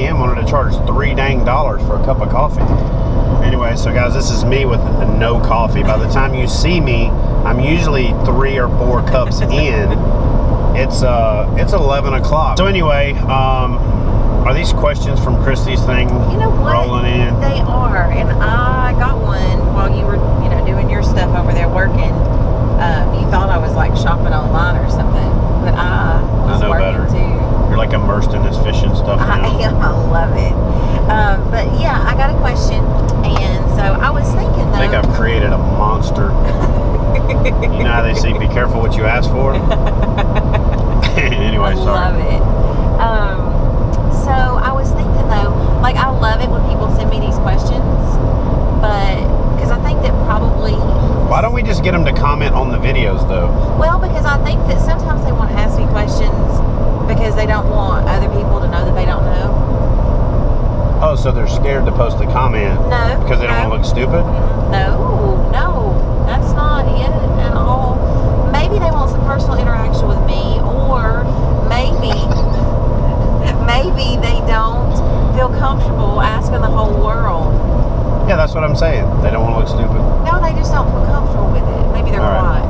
a.m. wanted to charge $3 dang for a cup of coffee. Anyway, so guys, this is me with no coffee. By the time you see me, I'm usually 3 or 4 cups in. It's 11 o'clock. So anyway, are these questions from Christy's thing rolling in? They are, and I got one while you were, doing your stuff over there working. You thought I was like shopping online or something, but I was working better. Too. You're like immersed in this fishing stuff now. I am. I love it. But yeah, I got a question, and so I was thinking though. I think I've created a monster. You know how they say, be careful what you ask for? Anyway, sorry. I love it. So I was thinking though, like I love it when people send me these questions, but because I think that probably. Why don't we just get them to comment on the videos though? Well, because I think that sometimes they want to ask me questions because they don't want other people to know that they don't know. Oh, so they're scared to post a comment? No. Because they don't want to look stupid? No, that's not it at all. Maybe they want some personal interaction with me, or maybe they don't feel comfortable asking the whole world. Yeah, that's what I'm saying. They don't want to look stupid. No, they just don't feel comfortable with it. Maybe they're quiet.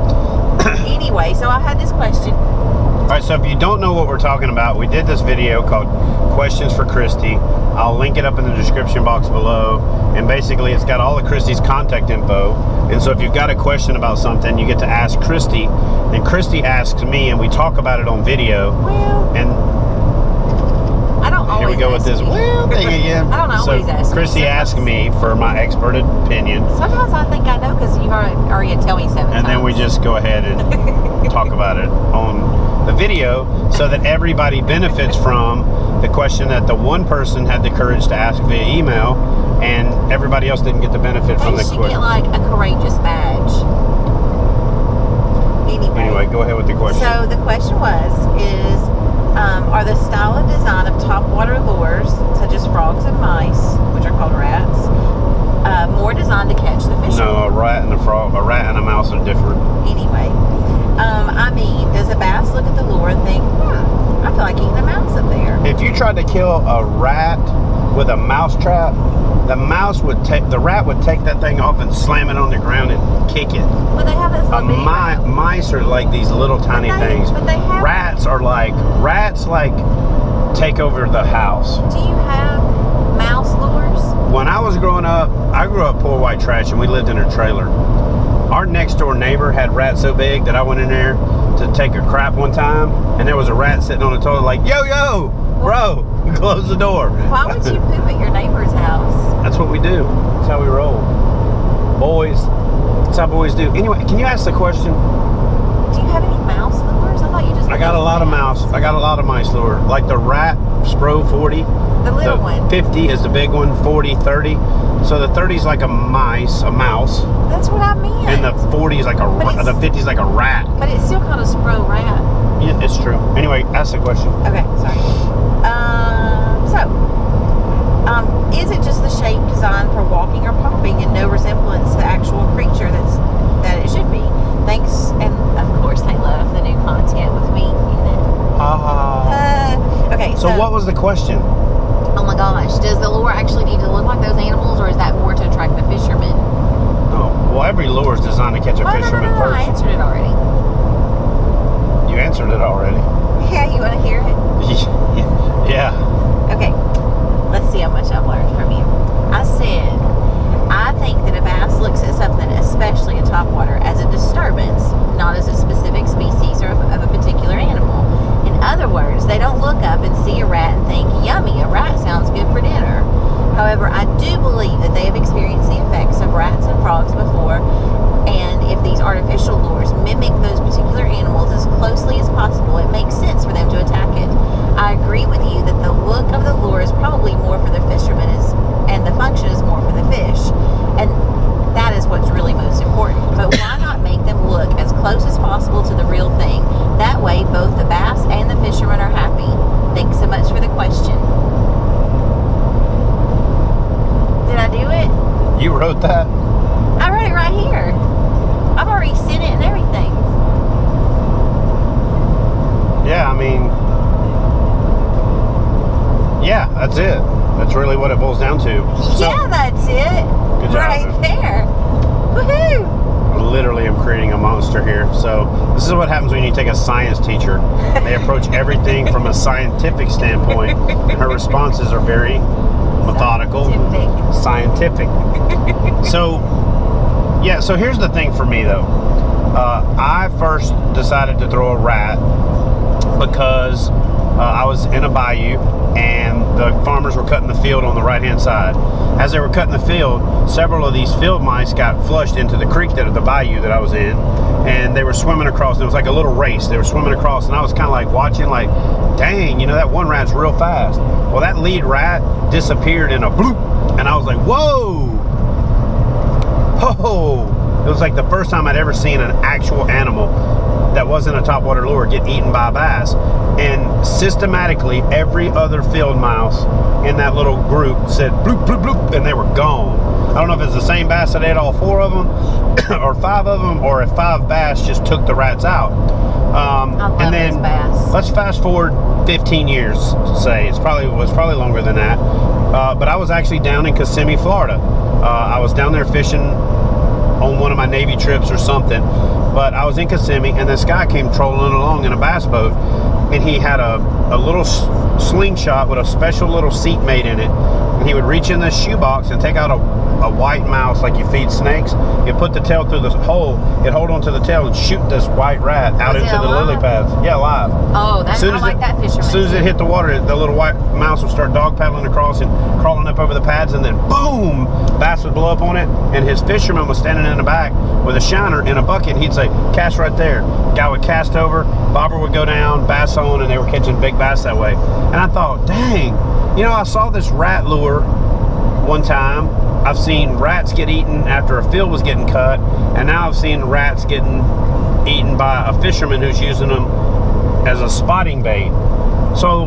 Anyway, so I had this question. All right, so if you don't know what we're talking about, we did this video called Questions for Christy. I'll link it up in the description box below. And basically, it's got all of Christy's contact info. And so if you've got a question about something, you get to ask Christy. And Christy asks me, and we talk about it on video. Well, and I don't always. Here we go with this well thing again. I don't always ask. So Christy asked me for my expert opinion. Sometimes I think I know because you've already tell me 7 times. And then we just go ahead and talk about it on the video so that everybody benefits from the question that the one person had the courage to ask via email and everybody else didn't get the benefit from the question. They should get like a courageous badge. Anyway, go ahead with the question. So the question is are the style and design of topwater lures, such as frogs and mice, which are called rats, more designed to catch the fish? No, a rat and a mouse are different. Anyway, does a bass look at the lure and think, I feel like eating a mouse up there? If you tried to kill a rat with a mouse trap, the rat would take that thing off and slam it on the ground and kick it. But they have this little mice are like these little tiny things. But they have rats take over the house. Do you have mouse lures? When I was growing up, I grew up poor white trash and we lived in a trailer. Our next door neighbor had rats so big that I went in there to take a crap one time and there was a rat sitting on the toilet like, yo, bro, close the door. Why would you poop at your neighbor's house? That's what we do. That's how we roll. Boys. That's how boys do. Anyway, can you ask the question? Do you have any mouse lures? I thought you just... I got a lot of mouse. I got a lot of mice lure. Like the rat Spro 40. The little one. 50 is the big one. 40, 30. So the 30 is like a mouse. That's what I meant. And the 40 is like the 50 is like a rat. But it's still called a Spro rat. Yeah, it's true. Anyway, ask the question. Okay, sorry. Is it just the shape designed for walking or popping and no resemblance to the actual creature that it should be? Thanks, and of course they love the new content with me in it. Okay, so what was the question? Oh my gosh, does the lure actually need to look like those animals, or is that more to attract the fishermen? Oh, well, every lure is designed to catch a fisherman first. I answered it already. You answered it already. Yeah, you want to hear it? Yeah. Okay, let's see how much I've learned from you. I said, I think that a bass looks at something, especially a topwater, as a disturbance, not as a specific species or of a particular animal. In other words, they don't look up and see a rat and think, yummy, a rat sounds good for dinner. However, I do believe that they have experienced the effects of rats and frogs before, and if these artificial lures mimic those particular animals as closely as possible, it makes sense for them to attack it. I agree with you that the look of the lure is probably more for the fishermen and the function is more for the fish. And that is what's really most important. But why not make them look as close as possible to the real thing? That way, both the bass and the fishermen are happy. Thanks so much for the question. Did I do it? You wrote that? I wrote it right here. I've already sent it and everything. Yeah, I mean... Yeah, that's it. That's really what it boils down to. So, yeah, that's it. Good job. Right there. Woohoo! Literally, I'm creating a monster here. So this is what happens when you take a science teacher. They approach everything from a scientific standpoint, and her responses are very methodical, scientific. So, yeah. So here's the thing for me, though. I first decided to throw a rat because I was in a bayou and the farmers were cutting the field on the right-hand side. As they were cutting the field, several of these field mice got flushed into the creek the bayou that I was in, and they were swimming across. It was like a little race. They were swimming across, and I was kind of like watching, like, dang, you know, that one rat's real fast. Well, that lead rat disappeared in a bloop, and I was like, whoa! Ho! It was like the first time I'd ever seen an actual animal that wasn't a topwater lure get eaten by a bass. And systematically, every other field mouse in that little group said bloop, bloop, bloop, and they were gone. I don't know if it's the same bass that ate all 4 of them, or 5 of them, or if 5 bass just took the rats out. And then let's fast forward 15 years, say. It was probably longer than that. But I was actually down in Kissimmee, Florida. I was down there fishing on one of my Navy trips or something, but I was in Kissimmee, and this guy came trolling along in a bass boat, and he had a little slingshot with a special little seat made in it, and he would reach in this shoebox and take out a white mouse like you feed snakes. He'd put the tail through this hole, he'd hold onto the tail and shoot this white rat out into the lily pads. Yeah, live. Oh, that's not like that fisherman. As soon as it hit the water, the little white mouse would start dog paddling across and crawling up over the pads, and then boom, bass would blow up on it, and his fisherman was standing in the back with a shiner in a bucket, and he'd say, cast right there. Guy would cast over, bobber would go down, bass on, and they were catching big bass that way. And I thought, dang, you know, I saw this rat lure one time. I've seen rats get eaten after a field was getting cut, and now I've seen rats getting eaten by a fisherman who's using them as a spotting bait. So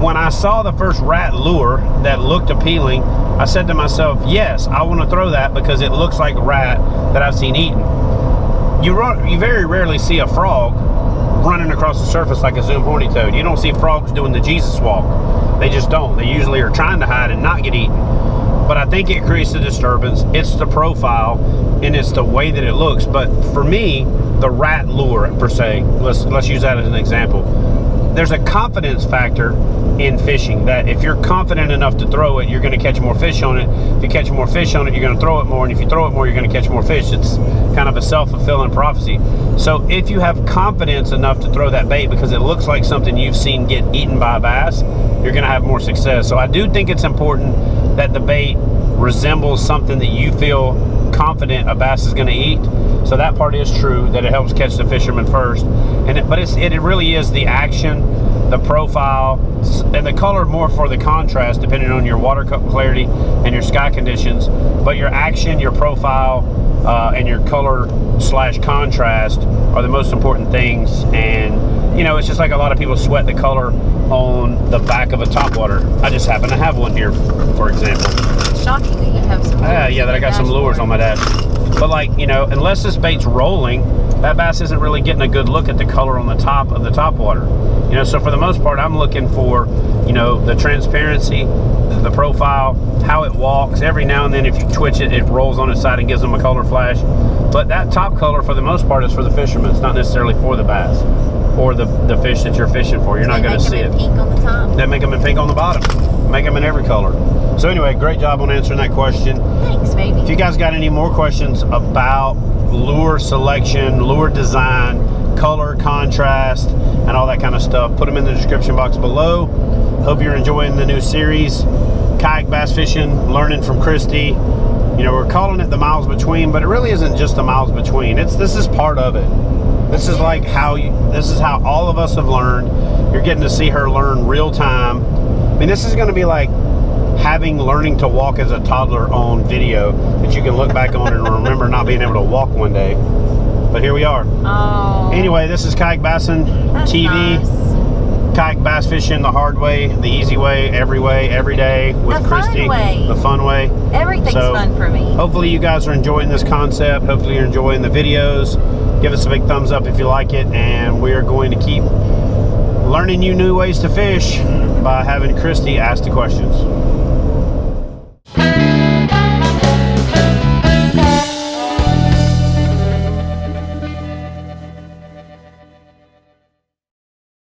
when I saw the first rat lure that looked appealing, I said to myself, yes, I want to throw that because it looks like a rat that I've seen eaten. You very rarely see a frog running across the surface like a zoom horny toad. You don't see frogs doing the Jesus walk. They just don't. They usually are trying to hide and not get eaten. But I think it creates a disturbance. It's the profile and it's the way that it looks. But for me, the rat lure per se, let's use that as an example. There's a confidence factor in fishing that if you're confident enough to throw it, you're going to catch more fish on it. If you catch more fish on it, you're going to throw it more, and if you throw it more, you're going to catch more fish. It's kind of a self-fulfilling prophecy. So if you have confidence enough to throw that bait because it looks like something you've seen get eaten by a bass, you're going to have more success. So I do think it's important that the bait resembles something that you feel confident a bass is going to eat. So that part is true, that it helps catch the fisherman first. But it really is the action, the profile, and the color more for the contrast depending on your water clarity and your sky conditions. But your action, your profile, and your color / contrast are the most important things. And you know, it's just like a lot of people sweat the color on the back of a topwater. I just happen to have one here, for example. It's shocking that you have some lures. Yeah, that I got some lures on my dash. But like, you know, unless this bait's rolling, that bass isn't really getting a good look at the color on the top of the topwater. You know, so for the most part, I'm looking for, you know, the transparency, the profile, how it walks. Every now and then, if you twitch it, it rolls on its side and gives them a color flash. But that top color, for the most part, is for the fishermen. It's not necessarily for the bass or the fish that you're fishing for. You're not going to see it. Pink on the top. They make them in pink on the bottom. Make them in every color. So anyway, great job on answering that question. Thanks, baby. If you guys got any more questions about lure selection, lure design, color, contrast, and all that kind of stuff, put them in the description box below. Hope you're enjoying the new series, Kayak Bass Fishing, Learning from Christy. You know, we're calling it the miles between, but it really isn't just the miles between. This is part of it. This is like this is how all of us have learned. You're getting to see her learn real time. I mean, this is going to be like learning to walk as a toddler on video that you can look back on and remember not being able to walk one day. But here we are. Oh. Anyway, this is Kayak Bassin TV. Nice. Kayak bass fishing the hard way, the easy way, every day with the Christy. Fun way. The fun way. Everything's fun for me. Hopefully you guys are enjoying this concept. Hopefully you're enjoying the videos. Give us a big thumbs up if you like it, and we are going to keep learning you new ways to fish by having Christy ask the questions.